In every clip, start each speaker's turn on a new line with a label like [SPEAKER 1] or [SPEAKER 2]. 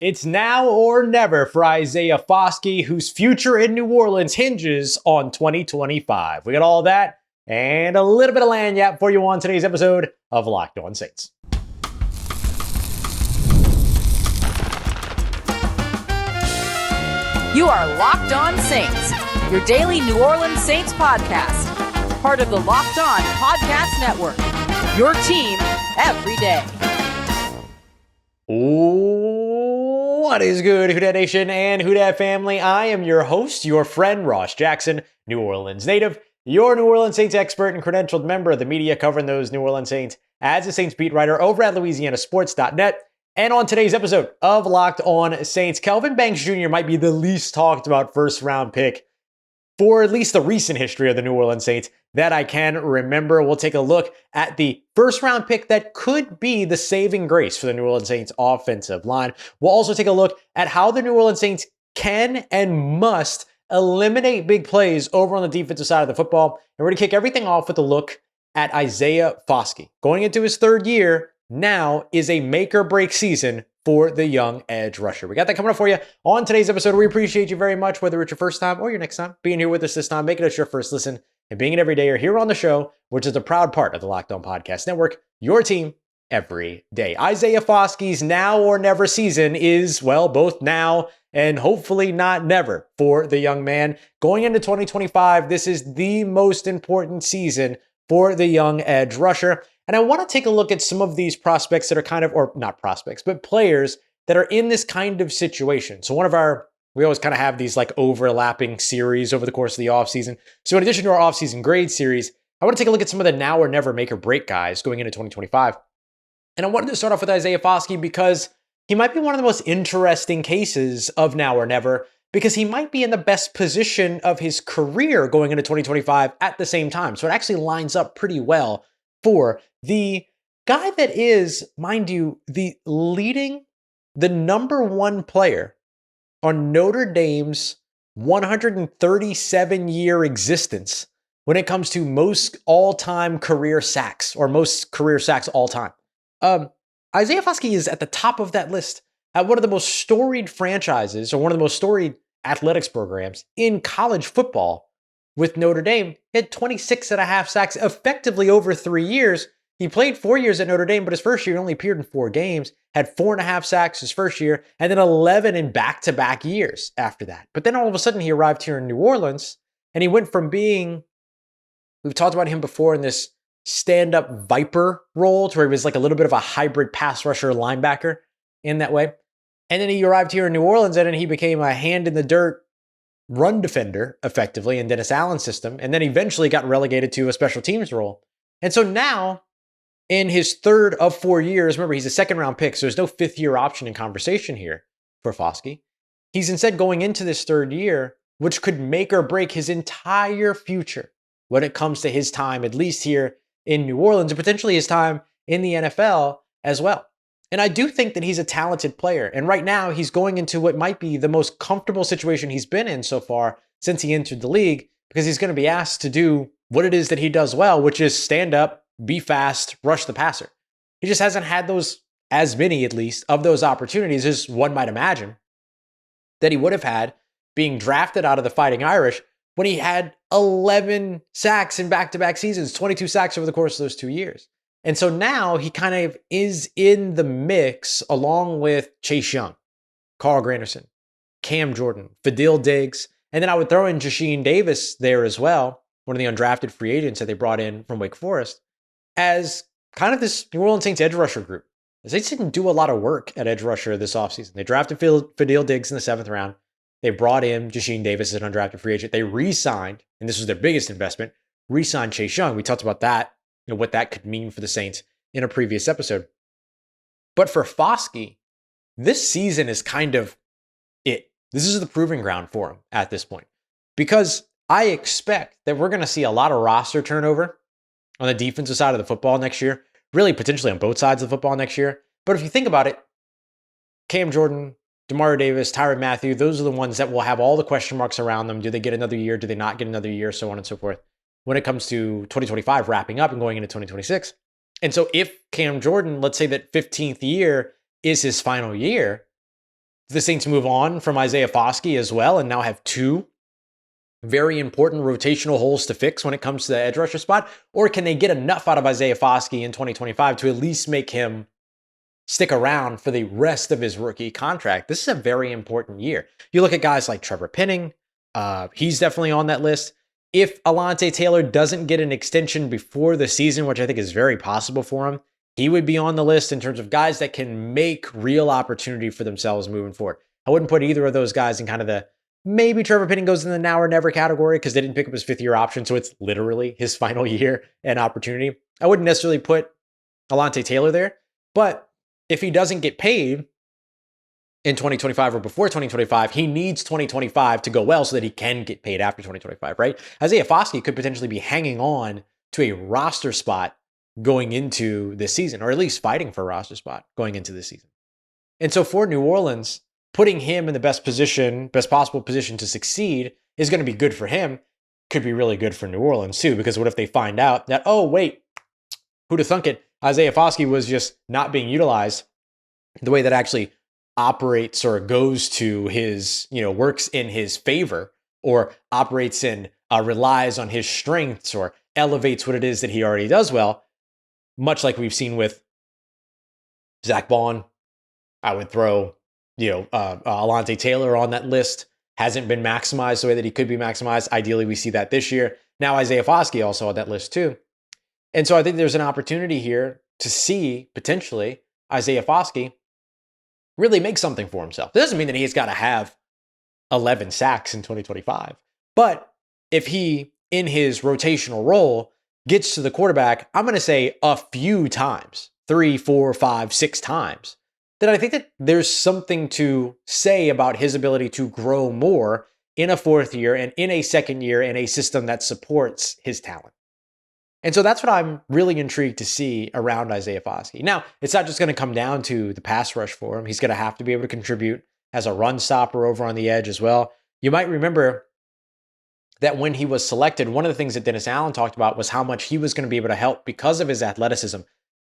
[SPEAKER 1] It's now or never for Isaiah Foskey, whose future in New Orleans hinges on 2025. We got all that and a little bit of land yap for you on today's episode of Locked On Saints.
[SPEAKER 2] You are Locked On Saints, your daily New Orleans Saints podcast. Part of the Locked On Podcast Network, your team every day.
[SPEAKER 1] What is good, Who Dat Nation and Who Dat family? I am your host, your friend Ross Jackson, New Orleans native, your New Orleans Saints expert and credentialed member of the media covering those New Orleans Saints as a Saints beat writer over at LouisianaSports.net. And on today's episode of Locked On Saints, Kelvin Banks Jr. might be the least talked about first round pick for at least the recent history of the New Orleans Saints that I can remember. We'll take a look at the first round pick that could be the saving grace for the New Orleans Saints offensive line. We'll also take a look at how the New Orleans Saints can and must eliminate big plays over on the defensive side of the football. And we're going to kick everything off with a look at Isaiah Foskey. Going into his third year, now is a make or break season for the young edge rusher. We got that coming up for you on today's episode. We appreciate you very much, whether it's your first time or your next time being here with us this time, making us your first listen and being an everydayer here on the show, which is a proud part of the Locked On Podcast Network, your team every day. Isaiah Foskey's now or never season is, well, both now and hopefully not never for the young man. Going into 2025, this is the most important season for the young edge rusher. And I want to take a look at some of these prospects that are kind of, or not prospects, but players that are in this kind of situation. So we always kind of have these like overlapping series over the course of the offseason. So in addition to our offseason grade series, I want to take a look at some of the now or never make or break guys going into 2025. And I wanted to start off with Isaiah Foskey because he might be one of the most interesting cases of now or never, because he might be in the best position of his career going into 2025 at the same time. So it actually lines up pretty well for the guy that is, mind you, the number one player on Notre Dame's 137-year existence when it comes to most all-time career sacks, or most career sacks all-time. Isaiah Foskey is at the top of that list at one of the most storied franchises, or one of the most storied athletics programs in college football with Notre Dame. He had 26 and a half sacks effectively over 3 years. He played 4 years at Notre Dame, but his first year only appeared in 4 games, had 4.5 sacks his first year, and then 11 in back-to-back years after that. But then all of a sudden he arrived here in New Orleans, and he went from being, we've talked about him before in this stand-up Viper role, to where he was like a little bit of a hybrid pass rusher linebacker in that way. And then he arrived here in New Orleans, and then he became a hand-in-the-dirt run defender, effectively, in Dennis Allen's system, and then eventually got relegated to a special teams role. And so now, in his third of 4 years, remember, he's a second-round pick, so there's no fifth-year option in conversation here for Foskey. He's instead going into this third year, which could make or break his entire future when it comes to his time, at least here in New Orleans, and potentially his time in the NFL as well. And I do think that he's a talented player. And right now, he's going into what might be the most comfortable situation he's been in so far since he entered the league, because he's going to be asked to do what it is that he does well, which is stand up, be fast, rush the passer. He just hasn't had those, as many at least, of those opportunities as one might imagine that he would have had being drafted out of the Fighting Irish when he had 11 sacks in back-to-back seasons, 22 sacks over the course of those 2 years. And so now he kind of is in the mix along with Chase Young, Carl Granderson, Cam Jordan, Fadil Diggs, and then I would throw in Jasheem Davis there as well, one of the undrafted free agents that they brought in from Wake Forest, as kind of this New Orleans Saints edge rusher group. The Saints didn't do a lot of work at edge rusher this offseason. They drafted Fadil Diggs in the 7th round. They brought in Jasheem Davis as an undrafted free agent. They re-signed, and this was their biggest investment, re-signed Chase Young. We talked about that, what that could mean for the Saints in a previous episode. But for Foskey, this season is kind of it. This is the proving ground for him at this point, because I expect that we're going to see a lot of roster turnover on the defensive side of the football next year, really potentially on both sides of the football next year. But if you think about it, Cam Jordan, Demario Davis, Tyrann Mathieu, those are the ones that will have all the question marks around them. Do they get another year? Do they not get another year? So on and so forth. When it comes to 2025 wrapping up and going into 2026. And so if Cam Jordan, let's say that 15th year is his final year, the Saints move on from Isaiah Foskey as well and now have two very important rotational holes to fix when it comes to the edge rusher spot? Or can they get enough out of Isaiah Foskey in 2025 to at least make him stick around for the rest of his rookie contract? This is a very important year. You look at guys like Trevor Penning, he's definitely on that list. If Alontae Taylor doesn't get an extension before the season, which I think is very possible for him, he would be on the list in terms of guys that can make real opportunity for themselves moving forward. I wouldn't put either of those guys in kind of the maybe Trevor Penning goes in the now or never category because they didn't pick up his fifth-year option, so it's literally his final year and opportunity. I wouldn't necessarily put Alontae Taylor there, but if he doesn't get paid in 2025 or before 2025, he needs 2025 to go well so that he can get paid after 2025, right? Isaiah Foskey could potentially be hanging on to a roster spot going into this season, or at least fighting for a roster spot going into this season. And so for New Orleans, putting him in the best possible position to succeed is going to be good for him. Could be really good for New Orleans too, because what if they find out that, oh, wait, who'd have thunk it? Isaiah Foskey was just not being utilized the way that actually operates or goes to his, works in his favor, or operates in, relies on his strengths, or elevates what it is that he already does well, much like we've seen with Zach Bond. I would throw, Alontae Taylor on that list. Hasn't been maximized the way that he could be maximized. Ideally, we see that this year. Now Isaiah Foskey also on that list too. And so I think there's an opportunity here to see potentially Isaiah Foskey really make something for himself. It doesn't mean that he's got to have 11 sacks in 2025. But if he, in his rotational role, gets to the quarterback, I'm going to say a few times, 3, 4, 5, 6 times, then I think that there's something to say about his ability to grow more in a fourth year and in a second year in a system that supports his talent. And so that's what I'm really intrigued to see around Isaiah Foskey. Now, it's not just going to come down to the pass rush for him. He's going to have to be able to contribute as a run stopper over on the edge as well. You might remember that when he was selected, one of the things that Dennis Allen talked about was how much he was going to be able to help because of his athleticism.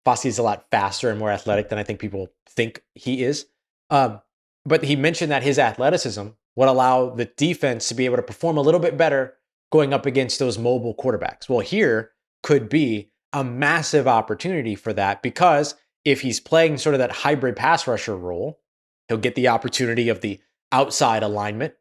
[SPEAKER 1] Foskey's a lot faster and more athletic than I think people think he is. But he mentioned that his athleticism would allow the defense to be able to perform a little bit better going up against those mobile quarterbacks. Well, here could be a massive opportunity for that, because if he's playing sort of that hybrid pass rusher role, he'll get the opportunity of the outside alignment,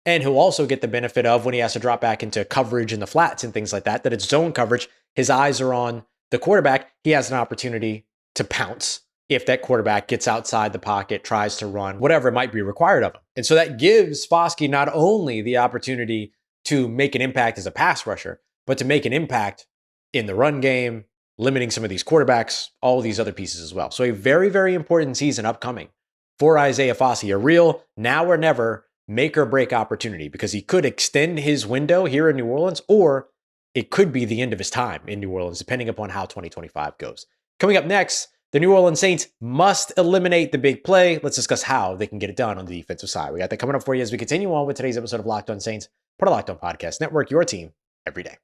[SPEAKER 1] and he'll also get the benefit of when he has to drop back into coverage in the flats and things like that, that it's zone coverage. His eyes are on the quarterback. He has an opportunity to pounce if that quarterback gets outside the pocket, tries to run, whatever might be required of him. And so that gives Foskey not only the opportunity to make an impact as a pass rusher, but to make an impact in the run game, limiting some of these quarterbacks, all of these other pieces as well. So a very, very important season upcoming for Isaiah Foskey, a real now or never make or break opportunity, because he could extend his window here in New Orleans, or it could be the end of his time in New Orleans, depending upon how 2025 goes. Coming up next, the New Orleans Saints must eliminate the big play. Let's discuss how they can get it done on the defensive side. We got that coming up for you as we continue on with today's episode of Locked On Saints, part of Locked On Podcast Network, your team every day.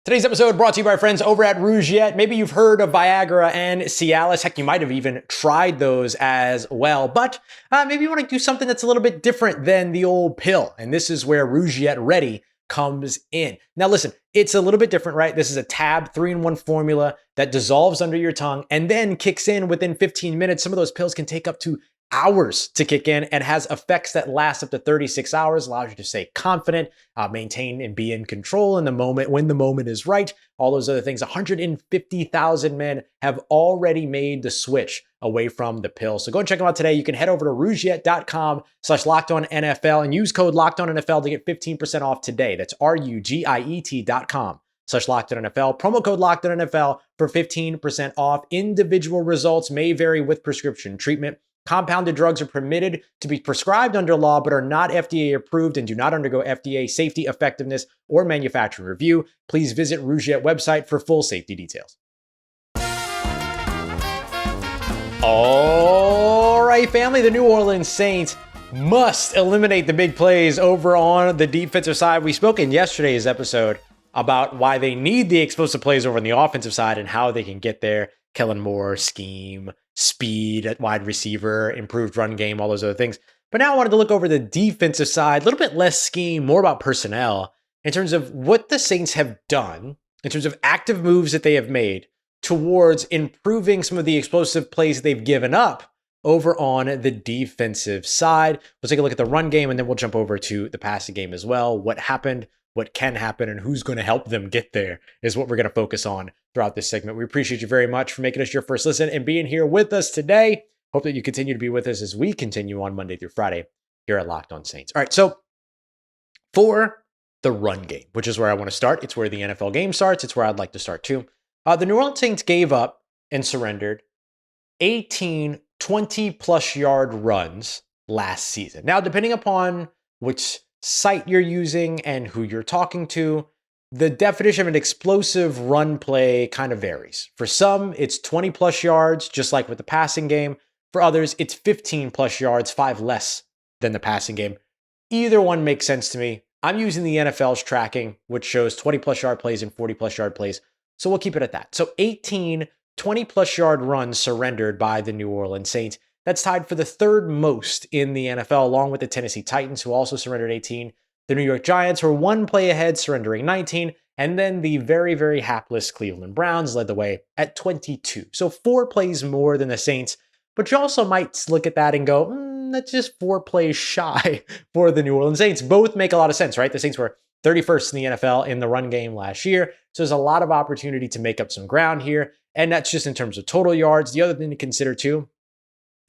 [SPEAKER 1] Today's episode brought to you by our friends over at Rougette. Maybe you've heard of Viagra and Cialis. Heck, you might have even tried those as well. But maybe you want to do something that's a little bit different than the old pill. And this is where Rougette Ready comes in. Now listen, it's a little bit different, right? This is a tab 3-in-1 formula that dissolves under your tongue and then kicks in within 15 minutes. Some of those pills can take up to hours to kick in, and has effects that last up to 36 hours, allows you to stay confident, maintain and be in control in the moment when the moment is right, all those other things. 150,000 men have already made the switch away from the pill. So go and check them out today. You can head over to rougette.com/LockedOnNFL and use code LockedOnNFL to get 15% off today. That's RUGIET.com/LockedOnNFL. Promo code LockedOnNFL for 15% off. Individual results may vary with prescription treatment. Compounded drugs are permitted to be prescribed under law, but are not FDA approved and do not undergo FDA safety, effectiveness, or manufacturer review. Please visit Rougette website for full safety details. All right, family, the New Orleans Saints must eliminate the big plays over on the defensive side. We spoke in yesterday's episode about why they need the explosive plays over on the offensive side and how they can get there. Kellen Moore, scheme, speed at wide receiver, improved run game, all those other things. But now I wanted to look over the defensive side, a little bit less scheme, more about personnel in terms of what the Saints have done, in terms of active moves that they have made towards improving some of the explosive plays they've given up over on the defensive side. We'll take a look at the run game, and then we'll jump over to the passing game as well. What happened, what can happen, and who's going to help them get there is what we're going to focus on throughout this segment. We appreciate you very much for making us your first listen and being here with us today. Hope that you continue to be with us as we continue on Monday through Friday here at Locked On Saints. All right, so for the run game, which is where I want to start. It's where the NFL game starts. It's where I'd like to start too. The New Orleans Saints gave up and surrendered 18 20-plus yard runs last season. Now, depending upon which site you're using and who you're talking to, the definition of an explosive run play kind of varies. For some, it's 20-plus yards, just like with the passing game. For others, it's 15-plus yards, 5 less than the passing game. Either one makes sense to me. I'm using the NFL's tracking, which shows 20-plus yard plays and 40-plus yard plays. So we'll keep it at that. So 18 20-plus yard runs surrendered by the New Orleans Saints. That's tied for the third most in the NFL, along with the Tennessee Titans, who also surrendered 18. The New York Giants were one play ahead, surrendering 19. And then the very, very hapless Cleveland Browns led the way at 22. So 4 plays more than the Saints. But you also might look at that and go, that's just 4 plays shy for the New Orleans Saints. Both make a lot of sense, right? The Saints were 31st in the NFL in the run game last year. So there's a lot of opportunity to make up some ground here. And that's just in terms of total yards. The other thing to consider too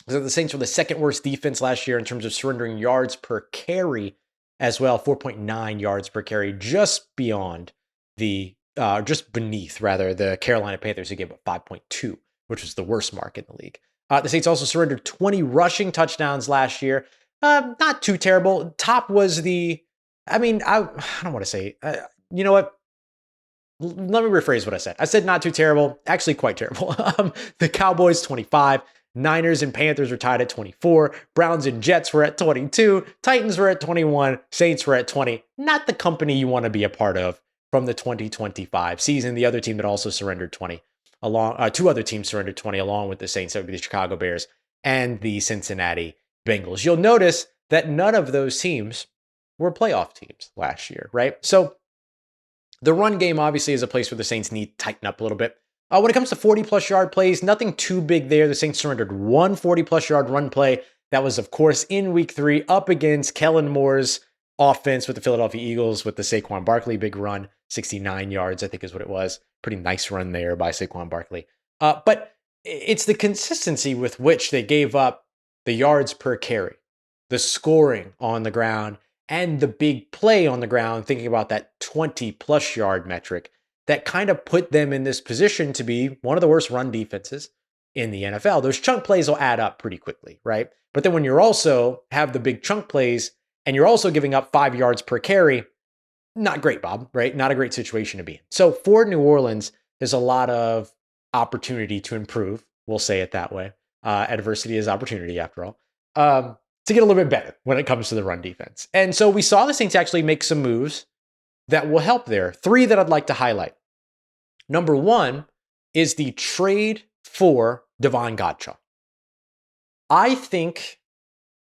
[SPEAKER 1] is that the Saints were the second worst defense last year in terms of surrendering yards per carry as well. 4.9 yards per carry, just beyond just beneath rather the Carolina Panthers, who gave up 5.2, which was the worst mark in the league. The Saints also surrendered 20 rushing touchdowns last year. Not too terrible. Top was I don't want to say, you know what? Let me rephrase what I said. I said not too terrible, actually quite terrible. The Cowboys 25, Niners and Panthers were tied at 24, Browns and Jets were at 22, Titans were at 21, Saints were at 20. Not the company you want to be a part of from the 2025 season. The other team that also surrendered 20, two other teams surrendered 20 along with the Saints. That would be the Chicago Bears and the Cincinnati Bengals. You'll notice that none of those teams were playoff teams last year, right? So the run game obviously is a place where the Saints need to tighten up a little bit. When it comes to 40-plus yard plays, nothing too big there. The Saints surrendered one 40-plus yard run play. That was, of course, in week 3 up against Kellen Moore's offense with the Philadelphia Eagles with the Saquon Barkley big run. 69 yards, I think is what it was. Pretty nice run there by Saquon Barkley. But it's the consistency with which they gave up the yards per carry, the scoring on the ground, and the big play on the ground, thinking about that 20-plus yard metric, that kind of put them in this position to be one of the worst run defenses in the NFL. Those chunk plays will add up pretty quickly, right? But then when you're also have the big chunk plays and you're also giving up 5 yards per carry, not great, Bob, right? Not a great situation to be in. So for New Orleans, there's a lot of opportunity to improve. We'll say it that way. Adversity is opportunity after all. To get a little bit better when it comes to the run defense. And so we saw the Saints actually make some moves that will help there. 3 that I'd like to highlight. Number 1 is the trade for Davon Godchaux. I think,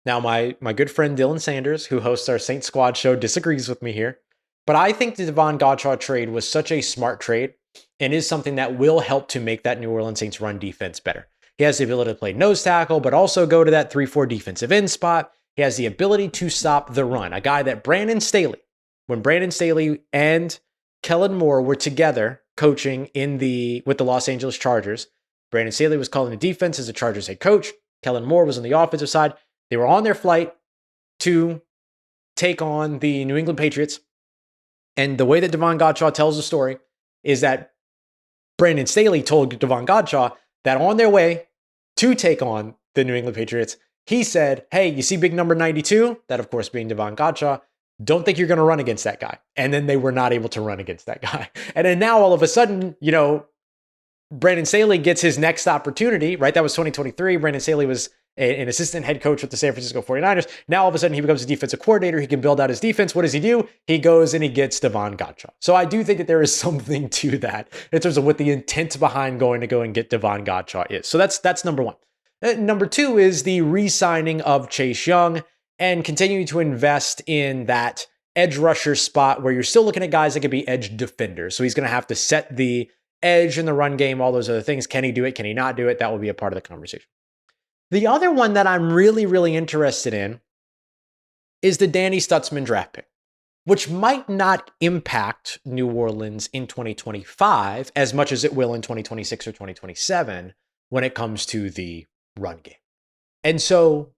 [SPEAKER 1] now my good friend Dylan Sanders, who hosts our Saints Squad show, disagrees with me here, but I think the Davon Godchaux trade was such a smart trade and is something that will help to make that New Orleans Saints run defense better. He has the ability to play nose tackle, but also go to that 3-4 defensive end spot. He has the ability to stop the run. A guy that Brandon Staley, when Brandon Staley and Kellen Moore were together coaching with the Los Angeles Chargers, Brandon Staley was calling the defense as the Chargers head coach. Kellen Moore was on the offensive side. They were on their flight to take on the New England Patriots. And the way that Davon Godchaux tells the story is that Brandon Staley told Davon Godchaux that on their way to take on the New England Patriots, he said, hey, you see big number 92? That, of course, being Davon Godchaux. Don't think you're going to run against that guy. And then they were not able to run against that guy. And then now all of a sudden, Brandon Staley gets his next opportunity, right? That was 2023. Brandon Staley was an assistant head coach with the San Francisco 49ers. Now, all of a sudden, he becomes a defensive coordinator. He can build out his defense. What does he do? He goes and he gets Davon Godchaux. So I do think that there is something to that in terms of what the intent behind going to go and get Davon Godchaux is. So that's number one. Number two is the re-signing of Chase Young and continuing to invest in that edge rusher spot where you're still looking at guys that could be edge defenders. So he's going to have to set the edge in the run game, all those other things. Can he do it? Can he not do it? That will be a part of the conversation. The other one that I'm really, really interested in is the Danny Stutsman draft pick, which might not impact New Orleans in 2025 as much as it will in 2026 or 2027 when it comes to the run game. And so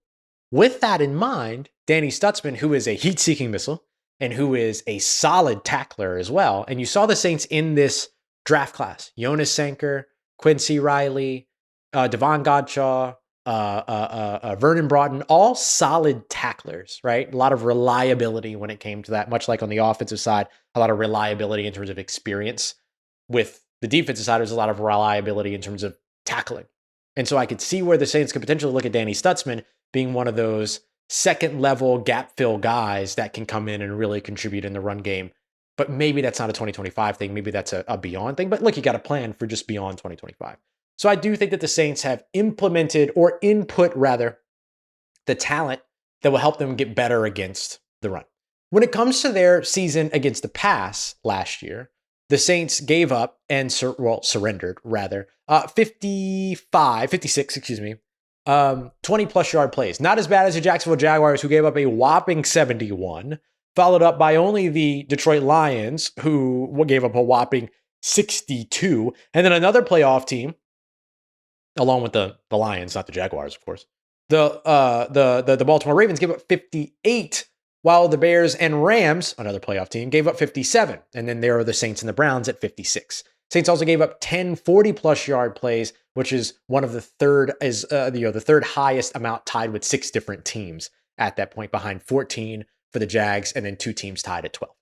[SPEAKER 1] with that in mind, Danny Stutsman, who is a heat-seeking missile and who is a solid tackler as well, and you saw the Saints in this draft class, Jonas Sanker, Quincy Riley, Davon Godchaux, Vernon Broughton, all solid tacklers, right? A lot of reliability when it came to that, much like on the offensive side, a lot of reliability in terms of experience. With the defensive side, there's a lot of reliability in terms of tackling. And so I could see where the Saints could potentially look at Danny Stutsman being one of those second level gap fill guys that can come in and really contribute in the run game. But maybe that's not a 2025 thing. Maybe that's a beyond thing. But look, you got a plan for just beyond 2025. So I do think that the Saints have implemented or input rather the talent that will help them get better against the run. When it comes to their season against the pass last year, the Saints gave up and surrendered rather 56, 20 plus yard plays. Not as bad as the Jacksonville Jaguars, who gave up a whopping 71, followed up by only the Detroit Lions, who gave up a whopping 62. And then another playoff team, along with the Lions, not the Jaguars, of course. The Baltimore Ravens gave up 58, while the Bears and Rams, another playoff team, gave up 57. And then there are the Saints and the Browns at 56. Saints also gave up 10 40-plus yard plays, which is one of the third highest amount, tied with 6 different teams at that point, behind 14 for the Jags and then 2 teams tied at 12.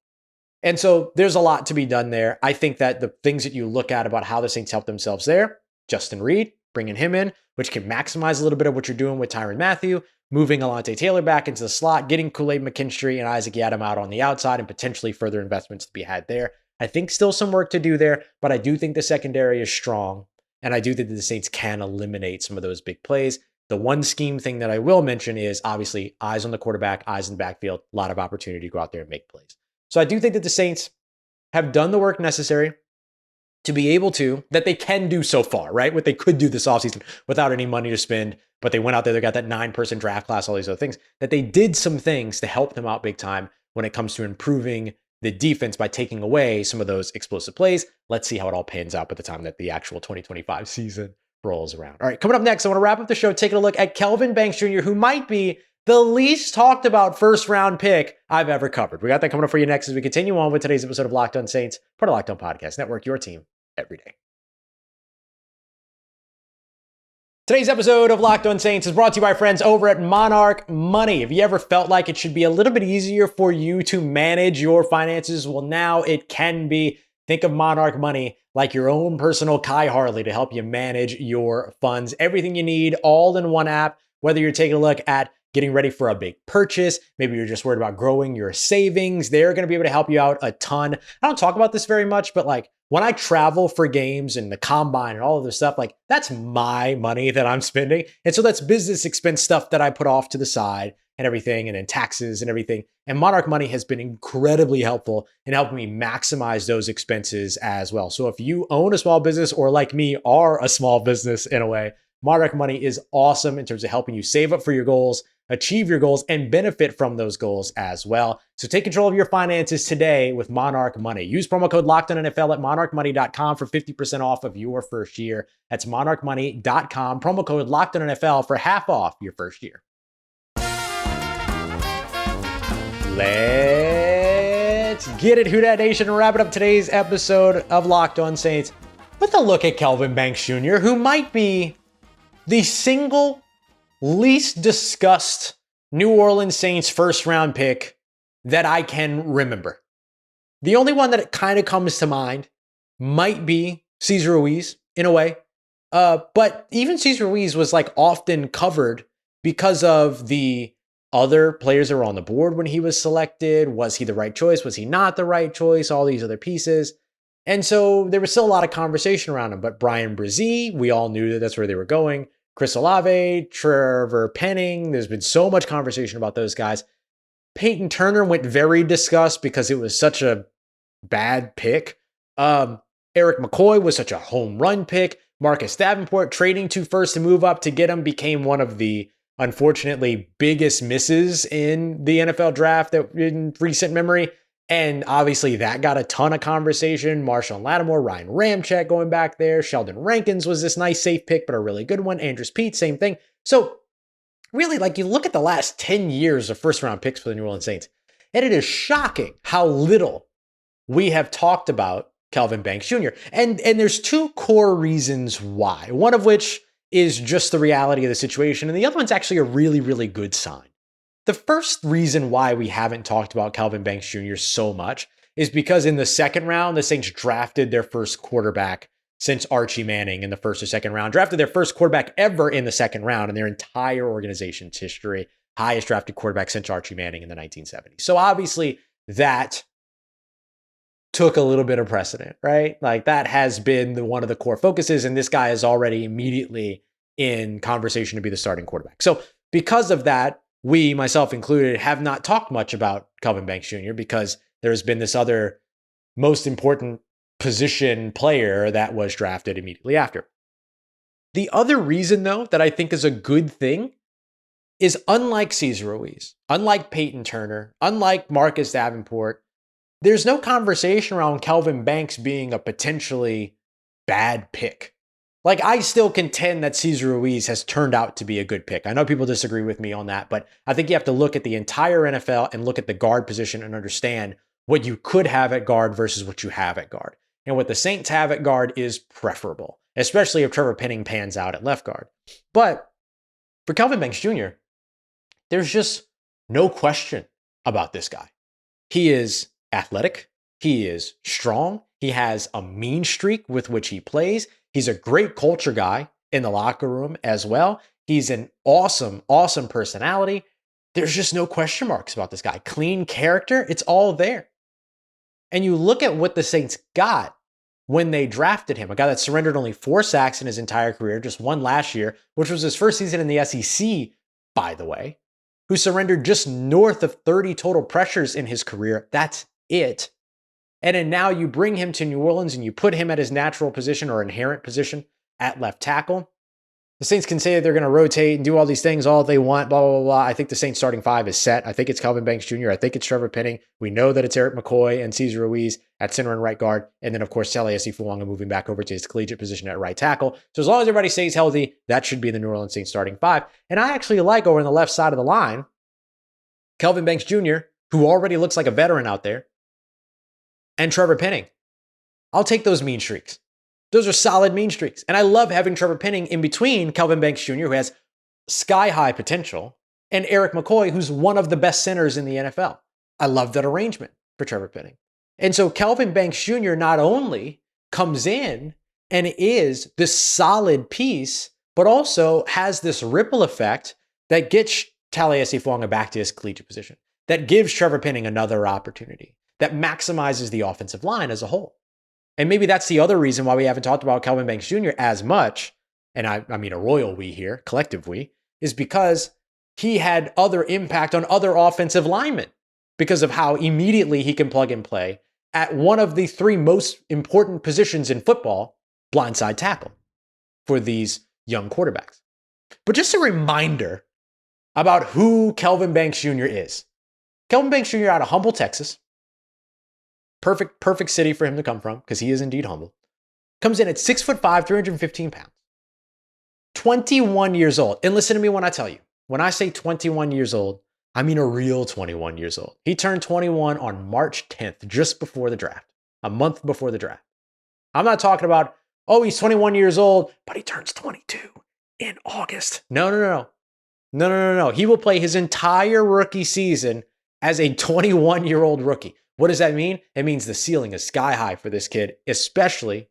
[SPEAKER 1] And so there's a lot to be done there. I think that the things that you look at about how the Saints help themselves there, Justin Reid, bringing him in, which can maximize a little bit of what you're doing with Tyrann Mathieu, moving Alontae Taylor back into the slot, getting Kool-Aid McKinstry and Isaac Yiadom out on the outside, and potentially further investments to be had there. I think still some work to do there, but I do think the secondary is strong, and I do think that the Saints can eliminate some of those big plays. The one scheme thing that I will mention is obviously eyes on the quarterback, eyes in the backfield, a lot of opportunity to go out there and make plays. So I do think that the Saints have done the work necessary to be able to, that they can do so far, right? What they could do this offseason without any money to spend, but they went out there, they got that 9-person draft class, all these other things, that they did some things to help them out big time when it comes to improving the defense by taking away some of those explosive plays. Let's see how it all pans out by the time that the actual 2025 season rolls around. All right, coming up next, I want to wrap up the show taking a look at Kelvin Banks Jr., who might be the least talked about first round pick I've ever covered. We got that coming up for you next as we continue on with today's episode of Locked On Saints, part of Locked On Podcast Network, your team every day. Today's episode of Locked On Saints is brought to you by friends over at Monarch Money. Have you ever felt like it should be a little bit easier for you to manage your finances? Well, now it can be. Think of Monarch Money like your own personal Kai Harley to help you manage your funds. Everything you need all in one app, whether you're taking a look at getting ready for a big purchase, maybe you're just worried about growing your savings, they're going to be able to help you out a ton. I don't talk about this very much, but like when I travel for games and the combine and all of this stuff, like that's my money that I'm spending. And so that's business expense stuff that I put off to the side and everything, and then taxes and everything. And Monarch Money has been incredibly helpful in helping me maximize those expenses as well. So if you own a small business or like me are a small business in a way, Monarch Money is awesome in terms of helping you save up for your goals, achieve your goals, and benefit from those goals as well. So take control of your finances today with Monarch Money. Use promo code LOCKEDONNFL at monarchmoney.com for 50% off of your first year. That's monarchmoney.com. Promo code LOCKEDONNFL for half off your first year. Let's get it, Who Dat Nation, and wrap it up today's episode of Locked On Saints with a look at Kelvin Banks Jr., who might be the single least discussed New Orleans Saints first round pick that I can remember. The only one that kind of comes to mind might be Cesar Ruiz in a way. But even Cesar Ruiz was like often covered because of the other players that were on the board when he was selected. Was he the right choice? Was he not the right choice? All these other pieces. And so there was still a lot of conversation around him. But Brian Brzee, we all knew that that's where they were going. Chris Olave, Trevor Penning. There's been so much conversation about those guys. Peyton Turner went very discussed because it was such a bad pick. Eric McCoy was such a home run pick. Marcus Davenport trading 2 firsts to move up to get him became one of the, unfortunately, biggest misses in the NFL draft that in recent memory. And obviously that got a ton of conversation. Marshawn Lattimore, Ryan Ramczyk going back there. Sheldon Rankins was this nice safe pick, but a really good one. Andrus Peat, same thing. So really, like, you look at the last 10 years of first round picks for the New Orleans Saints, and it is shocking how little we have talked about Kelvin Banks Jr. And there's 2 core reasons why. One of which is just the reality of the situation, and the other one's actually a really, really good sign. The first reason why we haven't talked about Kelvin Banks Jr. so much is because in the second round, the Saints drafted their first quarterback since Archie Manning in the first or second round, drafted their first quarterback ever in the second round in their entire organization's history, highest drafted quarterback since Archie Manning in the 1970s. So obviously that took a little bit of precedent, right? Like, that has been one of the core focuses, and this guy is already immediately in conversation to be the starting quarterback. So because of that, we, myself included, have not talked much about Kelvin Banks Jr. because there's been this other most important position player that was drafted immediately after. The other reason, though, that I think is a good thing is, unlike Cesar Ruiz, unlike Peyton Turner, unlike Marcus Davenport, there's no conversation around Kelvin Banks being a potentially bad pick. Like, I still contend that Cesar Ruiz has turned out to be a good pick. I know people disagree with me on that, but I think you have to look at the entire NFL and look at the guard position and understand what you could have at guard versus what you have at guard. And what the Saints have at guard is preferable, especially if Trevor Penning pans out at left guard. But for Kelvin Banks Jr., there's just no question about this guy. He is athletic. He is strong. He has a mean streak with which he plays. He's a great culture guy in the locker room as well. He's an awesome, awesome personality. There's just no question marks about this guy. Clean character, it's all there. And you look at what the Saints got when they drafted him, a guy that surrendered only 4 sacks in his entire career, just 1 last year, which was his first season in the SEC, by the way, who surrendered just north of 30 total pressures in his career. That's it. And then now you bring him to New Orleans and you put him at his natural position or inherent position at left tackle. The Saints can say that they're going to rotate and do all these things all they want, blah, blah, blah, blah. I think the Saints starting 5 is set. I think it's Kelvin Banks Jr. I think it's Trevor Penning. We know that it's Eric McCoy and Cesar Ruiz at center and right guard. And then, of course, Taliesin Fuanga moving back over to his collegiate position at right tackle. So as long as everybody stays healthy, that should be the New Orleans Saints starting 5. And I actually like, over on the left side of the line, Kelvin Banks Jr., who already looks like a veteran out there, and Trevor Penning. I'll take those mean streaks. Those are solid mean streaks. And I love having Trevor Penning in between Kelvin Banks Jr., who has sky-high potential, and Eric McCoy, who's one of the best centers in the NFL. I love that arrangement for Trevor Penning. And so Kelvin Banks Jr. not only comes in and is this solid piece, but also has this ripple effect that gets Taliesin Fuanga back to his collegiate position, that gives Trevor Penning another opportunity, that maximizes the offensive line as a whole. And maybe that's the other reason why we haven't talked about Kelvin Banks Jr. as much, and I mean a royal we here, collective we, is because he had other impact on other offensive linemen because of how immediately he can plug and play at one of the 3 most important positions in football, blindside tackle, for these young quarterbacks. But just a reminder about who Kelvin Banks Jr. is. Kelvin Banks Jr. out of Humble, Texas. Perfect city for him to come from, because he is indeed humble. Comes in at 6'5", 315 pounds. 21 years old. And listen to me when I tell you, when I say 21 years old, I mean a real 21 years old. He turned 21 on March 10th, just before the draft, a month before the draft. I'm not talking about, oh, he's 21 years old, but he turns 22 in August. No. He will play his entire rookie season as a 21-year-old rookie. What does that mean? It means the ceiling is sky high for this kid, especially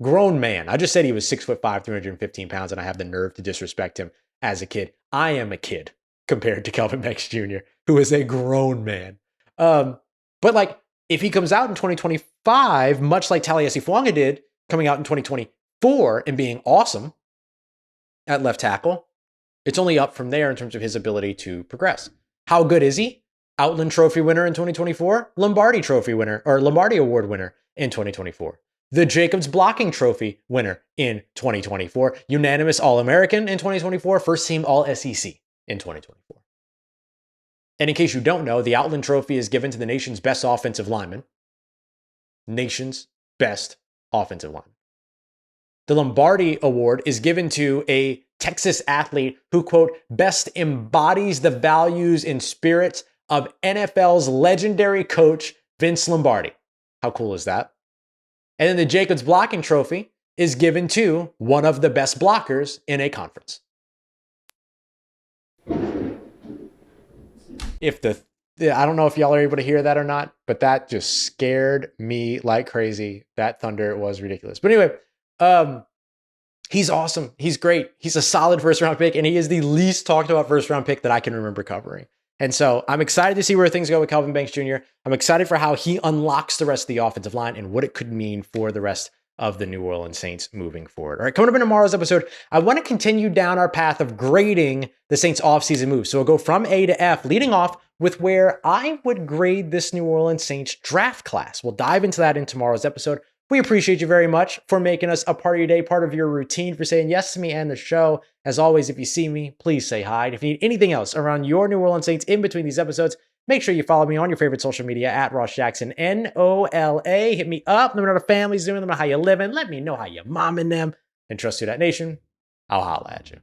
[SPEAKER 1] grown man. I just said he was 6'5", 315 pounds, and I have the nerve to disrespect him as a kid. I am a kid compared to Kelvin Banks Jr., who is a grown man. But like, if he comes out in 2025, much like Taliesin Fuanga did, coming out in 2024 and being awesome at left tackle, it's only up from there in terms of his ability to progress. How good is he? Outland Trophy winner in 2024, Lombardi Trophy winner, or Lombardi Award winner in 2024. The Jacobs Blocking Trophy winner in 2024. Unanimous All-American in 2024. First team All-SEC in 2024. And in case you don't know, the Outland Trophy is given to the nation's best offensive lineman. Nation's best offensive lineman. The Lombardi Award is given to a Texas athlete who, quote, best embodies the values and spirits of NFL's legendary coach, Vince Lombardi. How cool is that? And then the Jacobs Blocking Trophy is given to one of the best blockers in a conference. I don't know if y'all are able to hear that or not, but that just scared me like crazy. That thunder was ridiculous. But anyway, he's awesome. He's great. He's a solid first round pick, and he is the least talked about first round pick that I can remember covering. And so I'm excited to see where things go with Kelvin Banks Jr. I'm excited for how he unlocks the rest of the offensive line and what it could mean for the rest of the New Orleans Saints moving forward. All right, coming up in tomorrow's episode, I want to continue down our path of grading the Saints offseason moves. So we'll go from A to F, leading off with where I would grade this New Orleans Saints draft class. We'll dive into that in tomorrow's episode. We appreciate you very much for making us a part of your day, part of your routine, for saying yes to me and the show. As always, if you see me, please say hi. And if you need anything else around your New Orleans Saints in between these episodes, make sure you follow me on your favorite social media at Ross Jackson, NOLA. Hit me up. Let me know how the family's doing. Let me know how you're living. Let me know how you're momming them. And trust you, that nation. I'll holla at you.